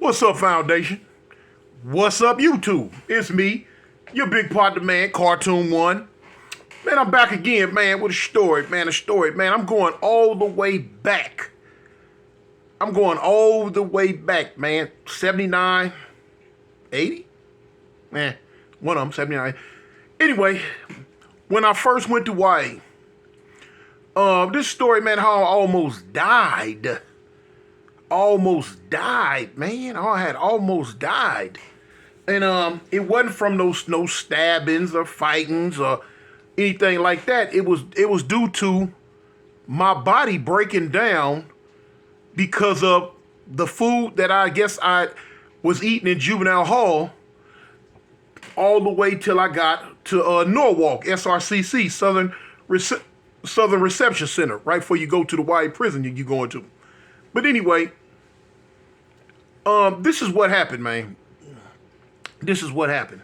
What's up, Foundation? What's up, YouTube? It's me, your big partner, man, Cartoon One. Man, I'm back again, man, with a story, man. I'm going all the way back. I'm going all the way back, man. 79, 80? Man, one of them, 79. Anyway, when I first went to Hawaii, this story, man, how I almost died. Almost died, man. I had almost died. And it wasn't from no stabbings or fightings or anything like that. It was due to my body breaking down because of the food that I guess I was eating in juvenile hall all the way till I got to Norwalk, SRCC, Southern Reception Center, right before you go to the Hawaii prison you're going to. But anyway, this is what happened, man. This is what happened.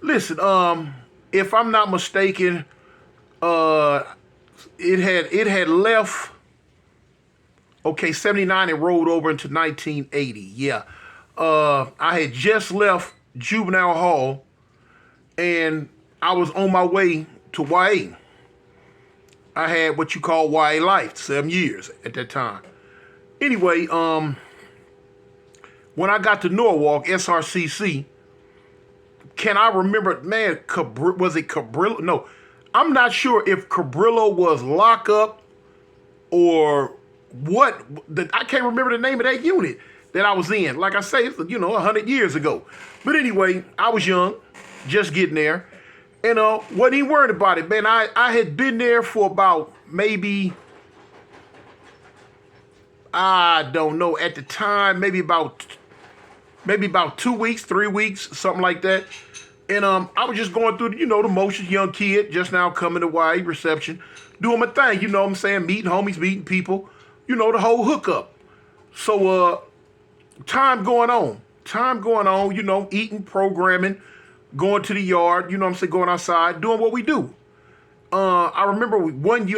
Listen, if I'm not mistaken, it had left. Okay, 79 and rolled over into 1980. Yeah, I had just left juvenile hall, and I was on my way to Hawaii. I had what you call Hawaii life, 7 years at that time. Anyway, when I got to Norwalk, SRCC, can I remember, man, was it Cabrillo? No, I'm not sure if Cabrillo was lockup or what. I can't remember the name of that unit that I was in. Like I say, it's, 100 years ago. But anyway, I was young, just getting there. And wasn't even worried about it, man. I had been there for about maybe, I don't know, at the time, maybe about 2 weeks, 3 weeks, something like that. And I was just going through, the motions, young kid, just now coming to Hawaii reception, doing my thing, you know what I'm saying, meeting homies, meeting people, the whole hookup. So time going on, eating, programming, going to the yard, going outside, doing what we do. I remember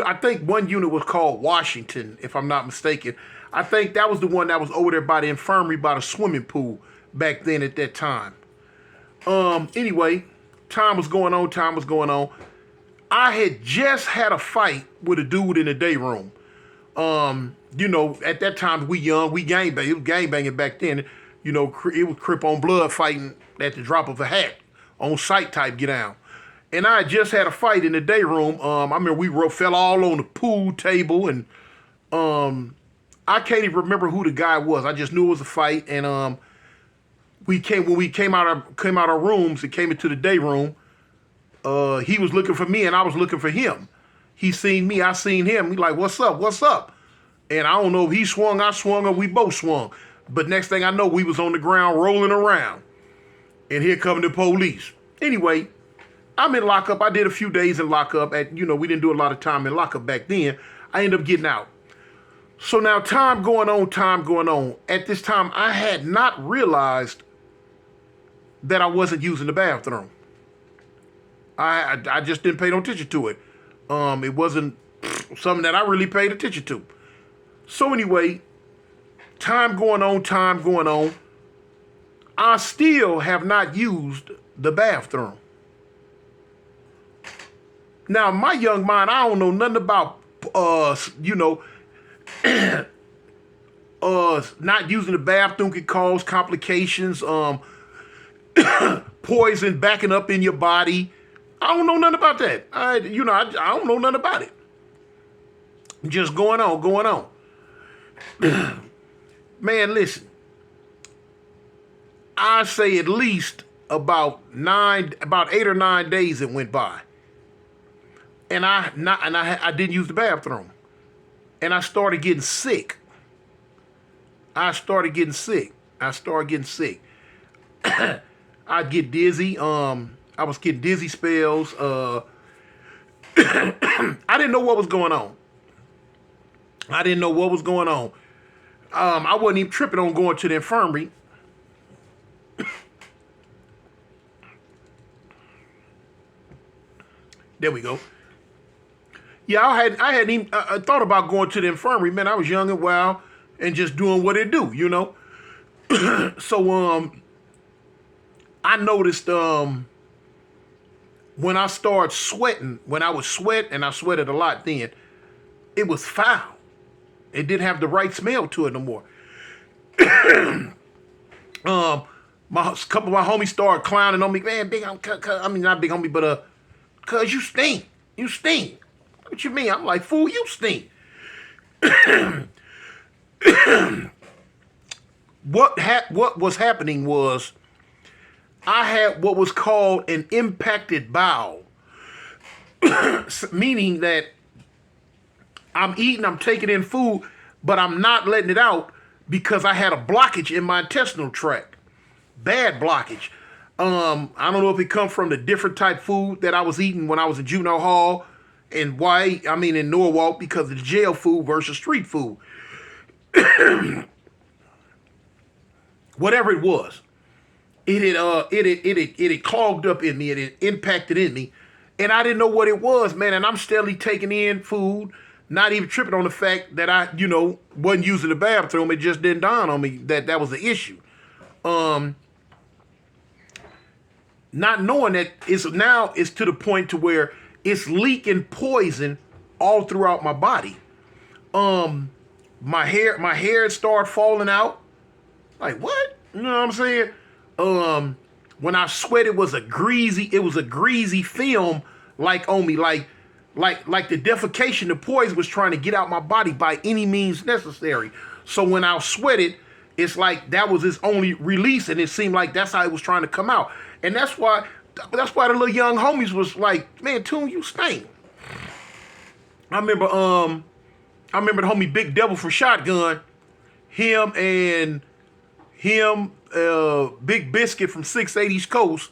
I think one unit was called Washington, if I'm not mistaken. I think that was the one that was over there by the infirmary, by the swimming pool back then at that time. Anyway, time was going on. I had just had a fight with a dude in the day room. At that time we young, we gangbang. It was gangbanging back then. It was Crip on blood fighting at the drop of a hat, on site type get down. And I had just had a fight in the day room. I remember we fell all on the pool table, and I can't even remember who the guy was. I just knew it was a fight, and when we came out our rooms and came into the day room, he was looking for me and I was looking for him. He seen me, I seen him. He like, what's up? And I don't know if he swung, I swung, or we both swung. But next thing I know, we was on the ground rolling around. And here come the police. Anyway, I'm in lockup. I did a few days in lockup. We didn't do a lot of time in lockup back then. I ended up getting out. So now time going on. At this time, I had not realized that I wasn't using the bathroom. I just didn't pay no attention to it. It wasn't something that I really paid attention to. So anyway, time going on. I still have not used the bathroom. Now, my young mind, I don't know nothing about, not using the bathroom can cause complications, poison backing up in your body. I don't know nothing about that. I don't know nothing about it. Just going on. Man, listen. I say at least about 8 or 9 days it went by. And I didn't use the bathroom. And I started getting sick. I'd get dizzy. I was getting dizzy spells. I didn't know what was going on. I wasn't even tripping on going to the infirmary. There we go. Yeah, I hadn't even thought about going to the infirmary. Man, I was young and wild and just doing what it do, So I noticed when I started sweating, when I would sweat, and I sweated a lot then, it was foul. It didn't have the right smell to it no more. My couple of my homies started clowning on me. Man, big, I mean not big homie, but cuz you stink. You stink. What you mean? I'm like, fool, you stink. What was happening was I had what was called an impacted bowel, meaning that I'm eating, I'm taking in food, but I'm not letting it out because I had a blockage in my intestinal tract. Bad blockage. I don't know if it come from the different type food that I was eating when I was in juvenile hall and why, I mean in Norwalk, because of the jail food versus street food. Whatever it was, it had clogged up in me, it had impacted in me, and I didn't know what it was, man. And I'm steadily taking in food, not even tripping on the fact that I, wasn't using the bathroom. It just didn't dawn on me that that was the issue. Not knowing that it's to the point to where it's leaking poison all throughout my body. My hair started falling out. Like what? You know what I'm saying? When I sweat, it was a greasy film like on me, like the defecation, the poison was trying to get out my body by any means necessary. So when I sweated, it's like that was its only release, and it seemed like that's how it was trying to come out. And that's why the little young homies was like, man, Tune, you stink. I remember the homie Big Devil from Shotgun, him, Big Biscuit from 680 East Coast,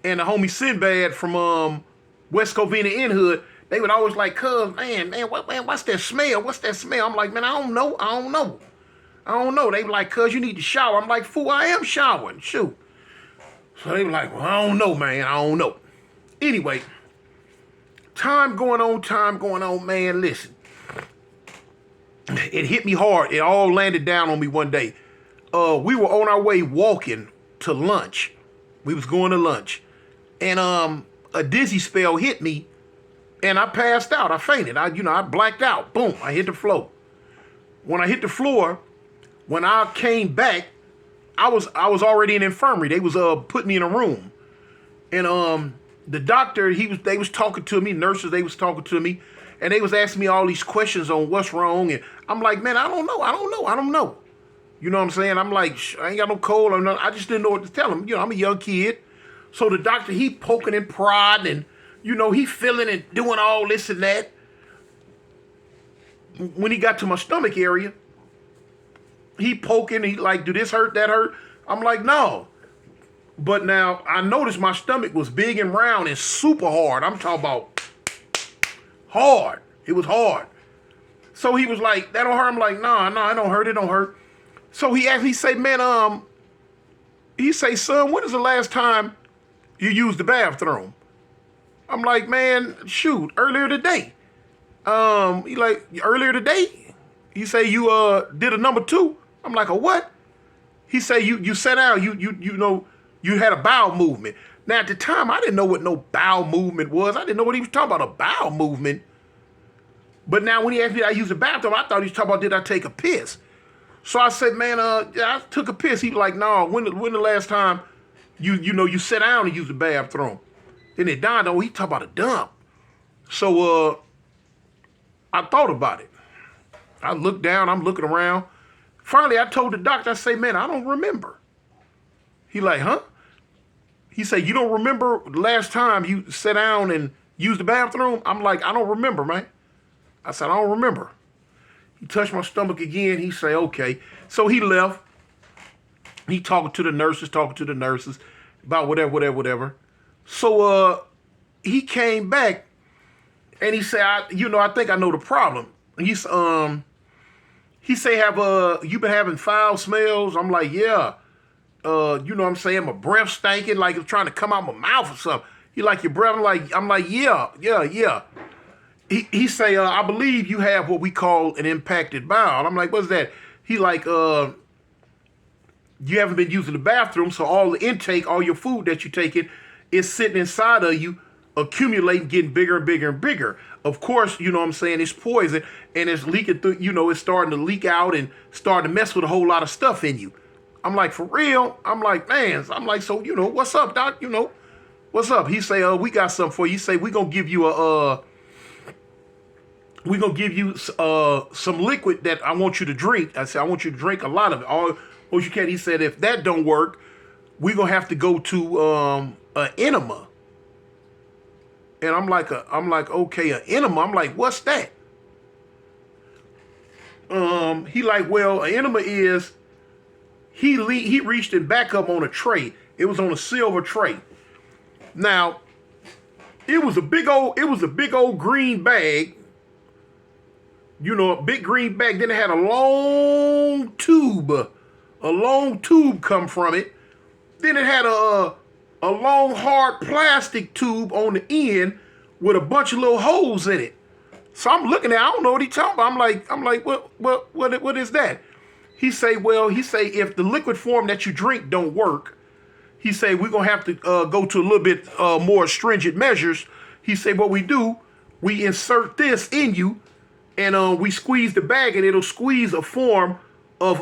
and the homie Sinbad from West Covina in Hood. They would always like, cuz, man, what's that smell? What's that smell? I'm like, man, I don't know. They were like, cuz, you need to shower. I'm like, fool, I am showering. Shoot. So they were like, well, I don't know, man. I don't know. Anyway, time going on, man. Listen. It hit me hard. It all landed down on me one day. We were on our way walking to lunch. We was going to lunch. And a dizzy spell hit me, and I passed out. I fainted. I blacked out. Boom, I hit the floor. When I hit the floor, when I came back, I was already in infirmary. They was putting me in a room. And the doctor, they was talking to me, nurses, they was talking to me, and they was asking me all these questions on what's wrong. And I'm like, man, I don't know. You know what I'm saying? I'm like, I ain't got no cold. I just didn't know what to tell him. I'm a young kid. So the doctor, he poking and prodding, and, he feeling and doing all this and that. When he got to my stomach area, he poking, he like, do this hurt, that hurt? I'm like, no. But now I noticed my stomach was big and round and super hard. I'm talking about hard. It was hard. So he was like, that don't hurt? I'm like, nah, it don't hurt. It don't hurt. So he asked, he say, man, he say, son, when is the last time you used the bathroom? I'm like, man, shoot, earlier today. He like, earlier today? He say, you did a number 2? I'm like, a what? He say, you sat down, you had a bowel movement. Now at the time, I didn't know what no bowel movement was. I didn't know what he was talking about, a bowel movement. But now when he asked me did I use the bathroom, I thought he was talking about did I take a piss. So I said, man, yeah, I took a piss. He was like, no, when the last time you sat down and used the bathroom? Then it dawned on, he talking about a dump. So I thought about it. I looked down, I'm looking around. Finally, I told the doctor, I say, man, I don't remember. He like, huh? He said, you don't remember the last time you sat down and used the bathroom? I'm like, I don't remember, man. I said, I don't remember. He touched my stomach again. He say, okay. So he left. He talking to the nurses about whatever. So he came back and he said, I think I know the problem. He say, have you been having foul smells? I'm like, yeah. You know what I'm saying? My breath stinking like it's trying to come out my mouth or something. He like, your breath? I'm like, yeah. He say, I believe you have what we call an impacted bowel. I'm like, what's that? He like, you haven't been using the bathroom, so all the intake, all your food that you're taking is sitting inside of you, accumulating, getting bigger and bigger and bigger. Of course, you know what I'm saying, it's poison, and it's leaking through, it's starting to leak out and starting to mess with a whole lot of stuff in you. I'm like, for real? I'm like, man, so, what's up, doc? What's up? He say, we got something for you. He say, we're going to give you some liquid that I want you to drink. I said, I want you to drink a lot of it. All you can. He said, if that don't work, we're going to have to go to an enema. And I'm like, okay, an enema. I'm like, what's that? He like, well, an enema is, he reached it back up on a tray. It was on a silver tray. Now, it was a big old green bag. A big green bag. Then it had a long tube come from it. Then it had a long hard plastic tube on the end with a bunch of little holes in it. So I'm looking at it, I don't know what he's talking about. I'm like, what is that? He say, if the liquid form that you drink don't work, he say, we're going to have to go to a little bit more stringent measures. He say, what we do, we insert this in you, and we squeeze the bag, and it'll squeeze a form of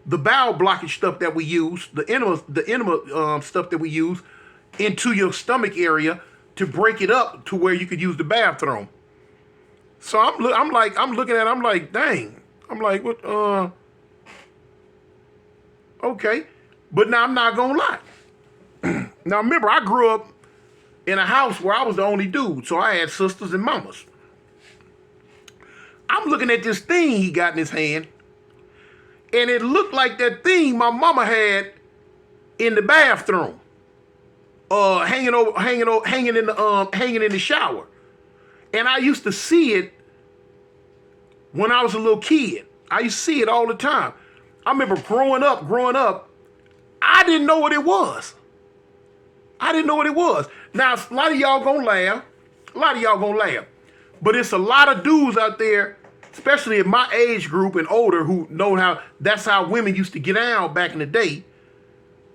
the bowel blockage stuff that we use, the enema stuff that we use, into your stomach area to break it up to where you could use the bathroom. So I'm looking at it, I'm like, dang. I'm like, what? Okay. But now I'm not gonna lie. Now remember, I grew up in a house where I was the only dude, so I had sisters and mamas. I'm looking at this thing he got in his hand, and it looked like that thing my mama had in the bathroom, hanging in the shower. And I used to see it when I was a little kid. I used to see it all the time. I remember growing up, I didn't know what it was. Now, a lot of y'all gonna laugh. But it's a lot of dudes out there, especially in my age group and older, who know that's how women used to get down back in the day,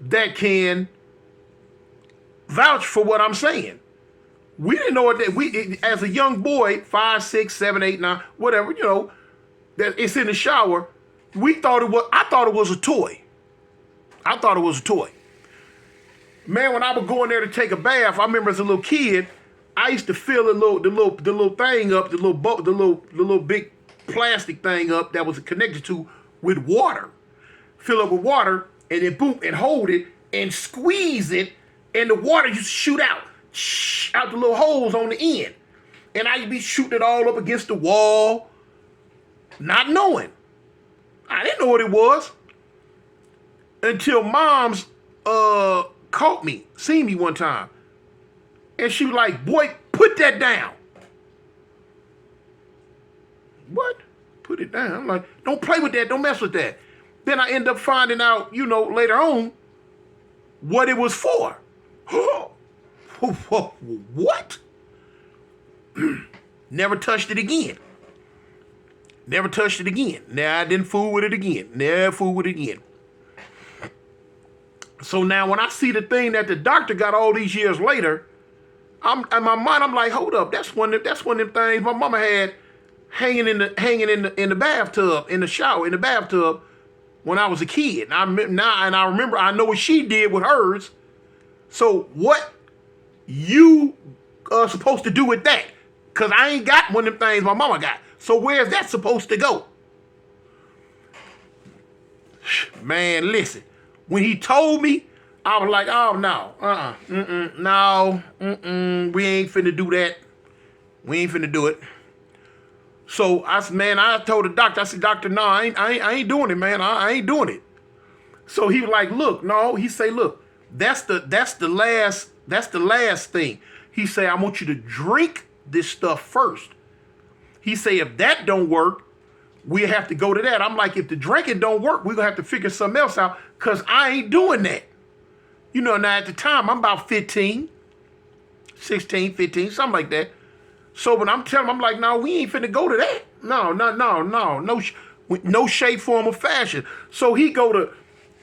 that can vouch for what I'm saying. We didn't know what as a young boy, 5, 6, 7, 8, 9, whatever, that it's in the shower. I thought it was a toy. Man, when I would go in there to take a bath, I remember as a little kid, I used to fill the little thing up, the little big plastic thing up that was connected to with water. Fill up with water, and then boom, and hold it and squeeze it, and the water used to shoot out the little holes on the end. And I used to be shooting it all up against the wall, not knowing. I didn't know what it was until mom's seen me one time. And she was like, boy, put that down. What? Put it down. I'm like, don't play with that. Don't mess with that. Then I end up finding out, later on, what it was for. What? Never touched it again. Now I didn't fool with it again. Never fool with it again. So now when I see the thing that the doctor got all these years later, in my mind, I'm like, hold up, that's one of them things my mama had hanging in the bathtub, in the shower, in the bathtub when I was a kid. And I remember, I know what she did with hers. So what you are supposed to do with that? Because I ain't got one of them things my mama got. So where's that supposed to go? Man, listen. When he told me, I was like, oh, no. We ain't finna do that. We ain't finna do it. So I told the doctor, I said, doctor, no, I ain't doing it, man. I ain't doing it. So he was like, look, no. He say, look, that's the last thing. He say, I want you to drink this stuff first. He say, if that don't work, we have to go to that. I'm like, if the drinking don't work, we're going to have to figure something else out, because I ain't doing that. Now at the time, I'm about 16, 15, something like that. So when I'm telling him, I'm like, no, we ain't finna go to that. No, no shape, form, or fashion. So he go to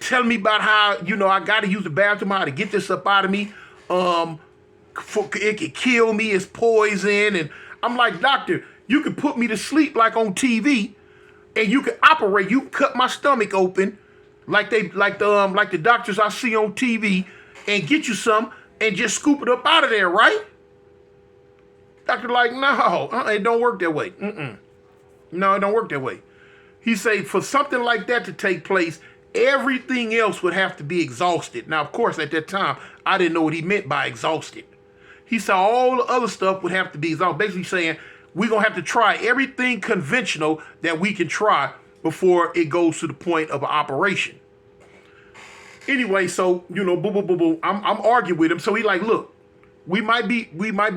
telling me about how, I got to use the bathroom, how to get this up out of me. It could kill me, it's poison. And I'm like, doctor, you can put me to sleep like on TV, and you can operate. You can cut my stomach open, like the doctors I see on TV, and get you some, and just scoop it up out of there, right? Doctor like, no, it don't work that way. No, it don't work that way. He say for something like that to take place, everything else would have to be exhausted. Now, of course, at that time, I didn't know what he meant by exhausted. He said all the other stuff would have to be exhausted. Basically saying, we're going to have to try everything conventional that we can try before it goes to the point of an operation. Anyway, so, boom, boom, boom, boom. I'm arguing with him. So he like, look, we might be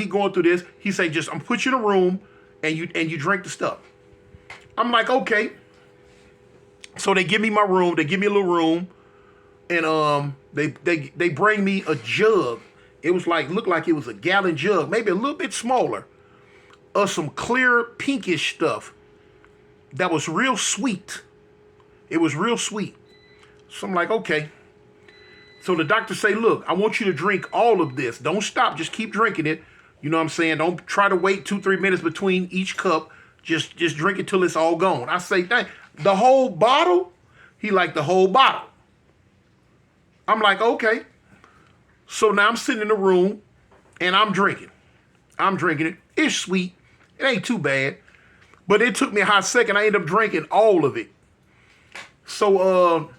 going through this. He say, I'm put you in a room and you drink the stuff. I'm like, okay. So they give me my room. They give me a little room, and they bring me a jug. It was looked like it was a gallon jug, maybe a little bit smaller, of some clear pinkish stuff that was real sweet. It was real sweet. So I'm like, okay. So the doctor say, look, I want you to drink all of this. Don't stop. Just keep drinking it. You know what I'm saying? Don't try to wait 2-3 minutes between each cup. Just drink it till it's all gone. I say, dang, the whole bottle? He like, the whole bottle. I'm like, okay. So now I'm sitting in the room and I'm drinking. it. It's sweet. It ain't too bad. But it took me a hot second. I ended up drinking all of it. So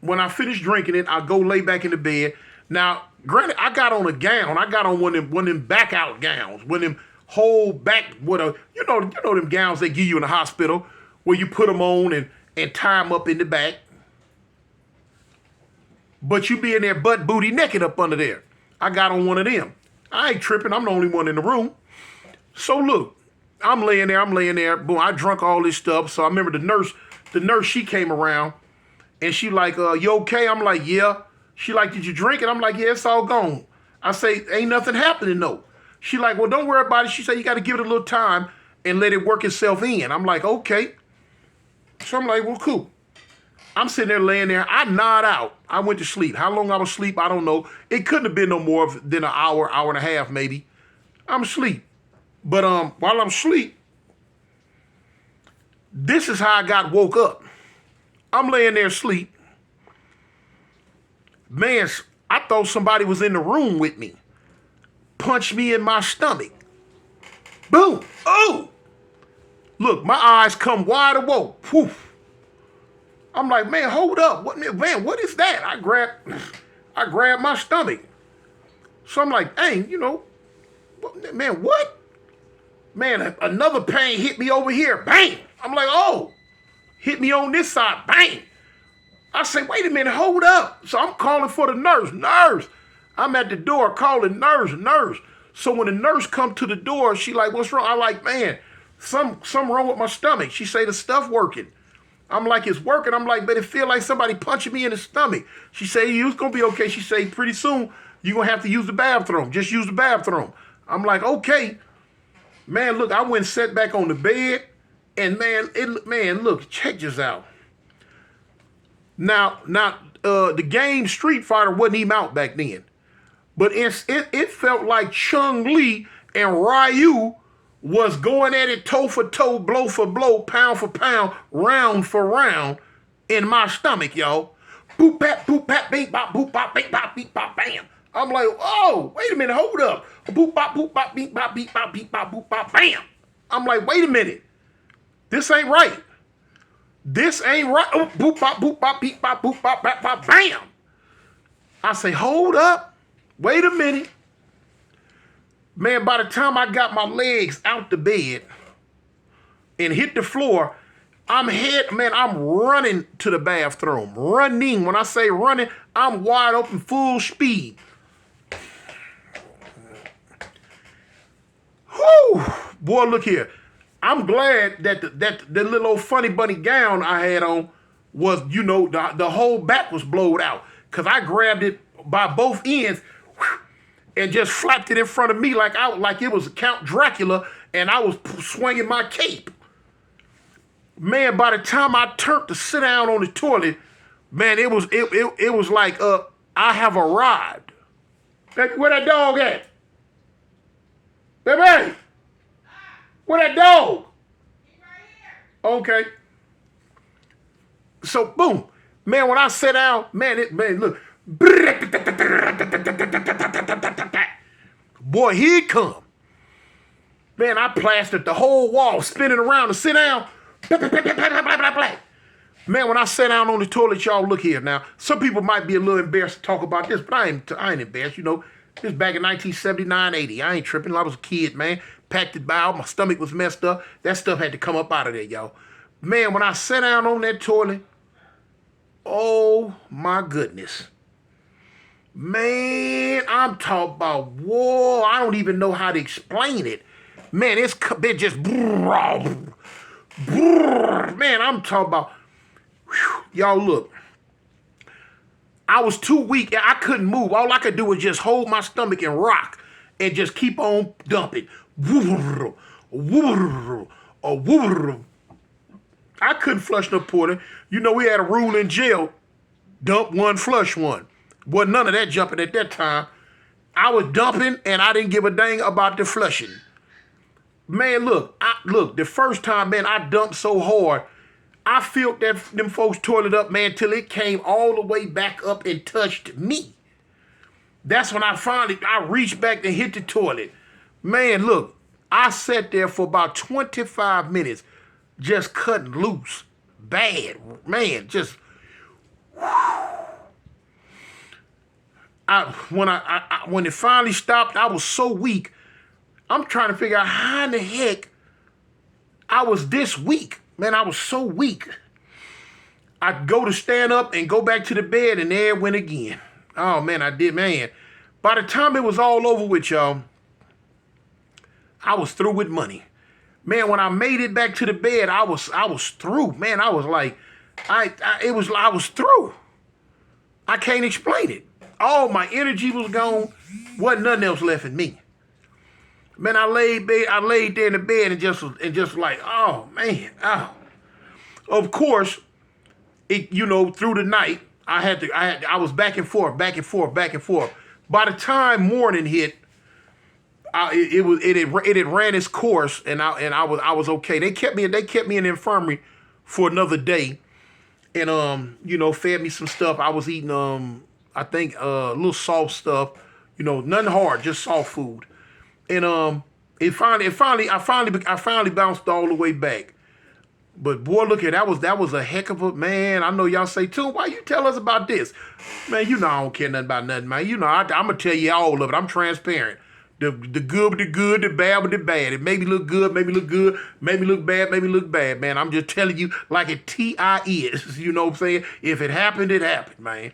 when I finished drinking it, I go lay back in the bed. Now, granted, I got on a gown. I got on one of them back out gowns. One of them whole back, you know them gowns they give you in the hospital where you put them on and tie them up in the back. But you be in there butt booty naked up under there. I got on one of them. I ain't tripping. I'm the only one in the room. So look, I'm laying there. Boom, I drunk all this stuff. So I remember the nurse, she came around and she like, you okay? I'm like, yeah. She like, did you drink it? I'm like, yeah, it's all gone. I say, ain't nothing happening though. She like, well, don't worry about it. She said, you got to give it a little time and let it work itself in. I'm like, okay. So I'm like, well, cool. I'm sitting there laying there. I nod out. I went to sleep. How long I was asleep, I don't know. It couldn't have been no more than an hour and a half maybe. I'm asleep. But while I'm asleep, this is how I got woke up. I'm laying there asleep. Man, I thought somebody was in the room with me. Punched me in my stomach. Boom. Oh! Look, my eyes come wide awoke. Poof. I'm like, man, hold up. What is that? I grabbed my stomach. So I'm like, dang, man, what? Man, another pain hit me over here. Bang. I'm like, oh, hit me on this side. Bang. I say, wait a minute, hold up. So I'm calling for the nurse. Nurse. I'm at the door calling nurse. So when the nurse come to the door, she like, what's wrong? I like, man, something wrong with my stomach. She say the stuff working. I'm like, it's working. I'm like, but it feel like somebody punching me in the stomach. She say, you was going to be okay. She say, pretty soon, you're going to have to use the bathroom. Just use the bathroom. I'm like, okay. Man, look, I went and sat back on the bed. And man, look, check this out. Now, the game Street Fighter wasn't even out back then. But it felt like Chun-Li and Ryu was going at it toe for toe, blow for blow, pound for pound, round for round in my stomach, y'all. Boop, bap, beep, bop, boop, bop, beep, bop, beep, bop, bam. I'm like, oh, wait a minute, hold up. Boop, bop, beep, bop, beep, bop, beep, bop, boop, bop, bam. I'm like, wait a minute. This ain't right. This ain't right. Oh, boop, bop, beep, bop, boop, bop, bop, bam. I say, hold up. Wait a minute. Man, by the time I got my legs out the bed and hit the floor, I'm running to the bathroom. Running. When I say running, I'm wide open, full speed. Whew. Boy, look here. I'm glad that the little old funny bunny gown I had on was, the whole back was blowed out. Because I grabbed it by both ends and just flapped it in front of me like it was Count Dracula, and I was swinging my cape. Man, by the time I turned to sit down on the toilet, Man, it was like I have arrived. Baby, where that dog at? Baby, where that dog? Okay. So boom, man. When I sit down, man, look. Boy, here it come. Man, I plastered the whole wall, spinning around to sit down. Man, when I sat down on the toilet, y'all look here now. Some people might be a little embarrassed to talk about this, but I ain't embarrassed. You know, this back in 1979, 80. I ain't tripping. I was a kid, man. Packed it bowel. My stomach was messed up. That stuff had to come up out of there, y'all. Man, when I sat down on that toilet, oh my goodness. Man, I'm talking about, whoa, I don't even know how to explain it. Man, it just, man, I'm talking about, y'all look. I was too weak. I couldn't move. All I could do was just hold my stomach and rock and just keep on dumping. I couldn't flush no porter. You know, we had a rule in jail, dump one, flush one. Wasn't none of that jumping at that time. I was dumping and I didn't give a dang about the flushing. Man, look, the first time, man, I dumped so hard, I filled them folks' toilet up, man, till it came all the way back up and touched me. That's when I reached back and hit the toilet. Man, look, I sat there for about 25 minutes just cutting loose. Bad, man, just... when it finally stopped, I was so weak. I'm trying to figure out how in the heck I was this weak. Man, I was so weak. I'd go to stand up and go back to the bed, and there it went again. Oh, man, I did, man. By the time it was all over with, y'all, I was through with money. Man, when I made it back to the bed, I was through. Man, I was like, I was through. I can't explain it. All my energy was gone. Wasn't nothing else left in me. Man, I laid there in the bed and just like, oh man, oh. Of course, through the night, I was back and forth. By the time morning hit, it had ran its course, and I was okay. They kept me in the infirmary for another day, and fed me some stuff. I was eating I think a little soft stuff, nothing hard, just soft food. And I finally bounced all the way back. But boy, look at that was a heck of a man. I know y'all say, too, why you tell us about this? Man, I don't care nothing about nothing, man. I'm gonna tell you all of it. I'm transparent. The good with the good, the bad with the bad. It maybe look good, maybe look good, maybe look bad, maybe look bad, man. I'm just telling you like it T.I. is. You know what I'm saying? If it happened, it happened, man.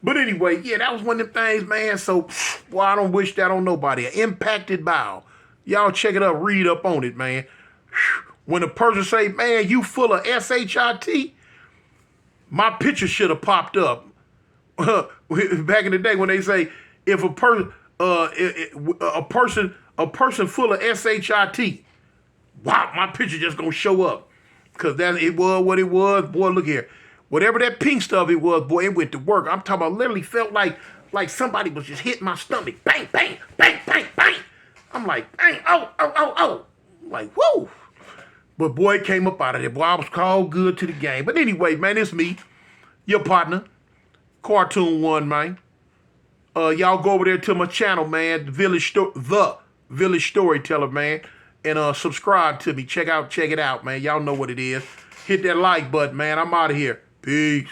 But anyway, yeah, that was one of them things, man. So, boy, I don't wish that on nobody. An impacted bowel. Y'all check it up, read up on it, man. When a person say, man, you full of SHIT, my picture should have popped up. Back in the day when they say, if a person full of SHIT, wow, my picture just gonna show up. Cause it was what it was. Boy, look here. Whatever that pink stuff it was, boy, it went to work. I'm talking about literally felt like somebody was just hitting my stomach. Bang, bang, bang, bang, bang. I'm like, bang, oh. I'm like, whoa. But boy, it came up out of there. Boy, I was called good to the game. But anyway, man, it's me, your partner, Cartoon One, man. Y'all go over there to my channel, man, The Village Storyteller, man. And subscribe to me. Check it out, man. Y'all know what it is. Hit that like button, man. I'm out of here. Peace.